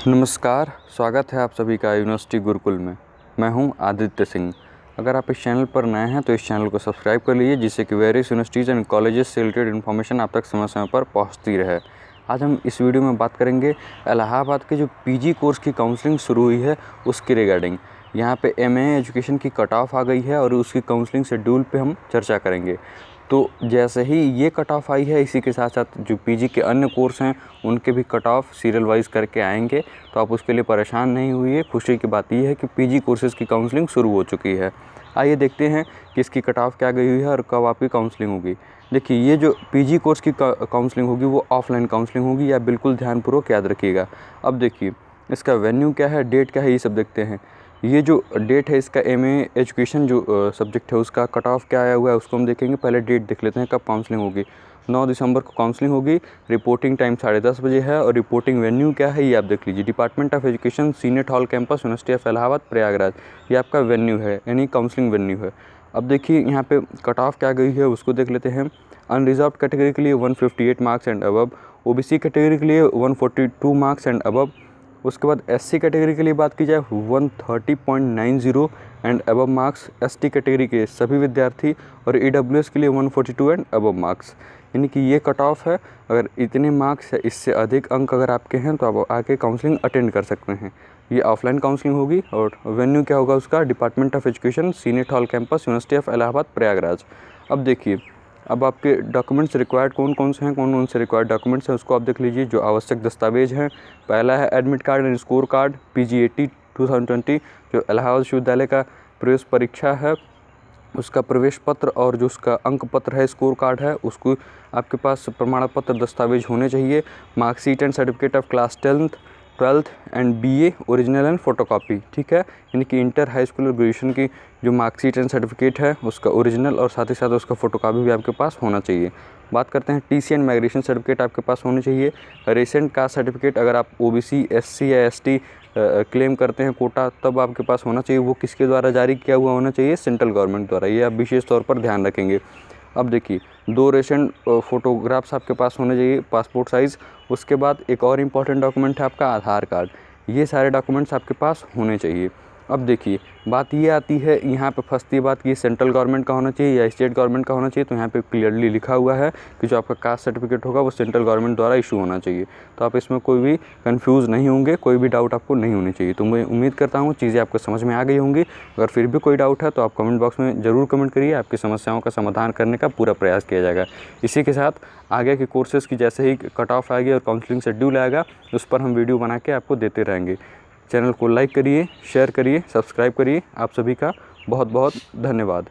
नमस्कार, स्वागत है आप सभी का यूनिवर्सिटी गुरुकुल में। मैं हूं आदित्य सिंह। अगर आप इस चैनल पर नए हैं तो इस चैनल को सब्सक्राइब कर लीजिए, जिससे कि वेरियस यूनिवर्सिटीज़ एंड कॉलेजेस से रिलेटेड इन्फॉर्मेशन आप तक समय समय पर पहुंचती रहे। आज हम इस वीडियो में बात करेंगे इलाहाबाद के जो पीजी कोर्स की काउंसलिंग शुरू हुई है उसके रिगार्डिंग। यहाँ पे एमए एजुकेशन की कट ऑफ आ गई है और उसकी काउंसलिंग शेड्यूल पे हम चर्चा करेंगे। तो जैसे ही ये कट ऑफ आई है, इसी के साथ साथ जो पीजी के अन्य कोर्स हैं उनके भी कट ऑफ सीरियल वाइज करके आएंगे। तो आप उसके लिए परेशान नहीं हुई है। खुशी की बात यह है कि पीजी कोर्सेज़ की काउंसलिंग शुरू हो चुकी है। आइए देखते हैं कि इसकी कट ऑफ क्या गई हुई है और कब आपकी काउंसलिंग होगी। देखिए, ये जो पीजी कोर्स की काउंसलिंग होगी वो ऑफलाइन काउंसलिंग होगी, या बिल्कुल ध्यानपूर्वक याद रखिएगा। अब देखिए, इसका वेन्यू क्या है, डेट क्या है, ये सब देखते हैं। ये जो डेट है इसका एमए एजुकेशन जो सब्जेक्ट है उसका कट ऑफ क्या आया हुआ है उसको हम देखेंगे। पहले डेट देख लेते हैं कब काउंसलिंग होगी। 9 दिसंबर को काउंसलिंग होगी। रिपोर्टिंग टाइम 10:30 बजे है और रिपोर्टिंग वेन्यू क्या है ये आप देख लीजिए। Department of education, senate hall campus, university of Allahabad, Prayagraj, ये आपका वेन्यू है, यानी काउंसलिंग वेन्यू है। अब देखिए यहाँ पे कट ऑफ क्या गई है उसको देख लेते हैं। अनरिजर्व कैटेगरी के लिए 158 marks and above, OBC category के लिए 142 मार्क्स एंड अबव। उसके बाद एससी कैटेगरी के लिए बात की जाए 130.90 and above marks ST category के सभी विद्यार्थी, और ईडब्ल्यूएस के लिए 142 एंड अबव मार्क्स। यानी कि ये कट ऑफ है। अगर इतने मार्क्स या इससे अधिक अंक अगर आपके हैं तो आप आके काउंसलिंग अटेंड कर सकते हैं। ये ऑफलाइन काउंसलिंग होगी और वेन्यू क्या होगा उसका, department of education, senate hall campus, university of Allahabad, Prayagraj. अब देखिए, अब आपके डॉक्यूमेंट्स रिक्वायर्ड कौन कौन से हैं, कौन कौन से रिक्वायर्ड डॉक्यूमेंट्स हैं उसको आप देख लीजिए। जो आवश्यक दस्तावेज हैं, पहला है admit card and score card PG80 2020, जो इलाहाबाद विश्वविद्यालय का प्रवेश परीक्षा है उसका प्रवेश पत्र, और जो उसका अंक पत्र है, स्कोर कार्ड है, उसको आपके पास प्रमाण पत्र दस्तावेज होने चाहिए। Marksheet and certificate of class 10th 12th and BA original and photocopy. ठीक है, यानी कि इंटर, हाई स्कूल और ग्रेजुएशन की जो मार्कशीट एंड सर्टिफिकेट है उसका ओरिजिनल और साथ ही साथ उसका फोटोकॉपी भी आपके पास होना चाहिए। बात करते हैं TC एंड माइग्रेशन सर्टिफिकेट आपके पास होनी चाहिए। रिसेंट कास्ट सर्टिफिकेट, अगर आप OBC SC या ST क्लेम करते हैं कोटा, तब आपके पास होना चाहिए। वो किसके द्वारा जारी किया हुआ होना चाहिए, सेंट्रल गवर्नमेंट द्वारा। ये आप विशेष तौर पर ध्यान रखेंगे। अब देखिए, 2 रिसेंट फोटोग्राफ्स आपके पास होने चाहिए, पासपोर्ट साइज़। उसके बाद एक और इम्पॉर्टेंट डॉक्यूमेंट है आपका आधार कार्ड। ये सारे डॉक्यूमेंट्स आपके पास होने चाहिए। अब देखिए, बात ये आती है, यहाँ पे फंसती है बात कि सेंट्रल गवर्नमेंट का होना चाहिए या स्टेट गवर्नमेंट का होना चाहिए। तो यहाँ पे क्लियरली लिखा हुआ है कि जो आपका कास्ट सर्टिफिकेट होगा वो सेंट्रल गवर्नमेंट द्वारा इशू होना चाहिए। तो आप इसमें कोई भी कंफ्यूज नहीं होंगे, कोई भी डाउट आपको नहीं होनी चाहिए। तो मैं उम्मीद करता हूँ चीज़ें आपको समझ में आ गई होंगी। अगर फिर भी कोई डाउट है तो आप कमेंट बॉक्स में ज़रूर कमेंट करिए, आपकी समस्याओं का समाधान करने का पूरा प्रयास किया जाएगा। इसी के साथ आगे के कोर्सेज़ की जैसे ही कट ऑफ आएगी और काउंसलिंग शेड्यूल आएगा उस पर हम वीडियो बना के आपको देते रहेंगे। चैनल को लाइक करिए, शेयर करिए, सब्सक्राइब करिए। आप सभी का बहुत बहुत धन्यवाद।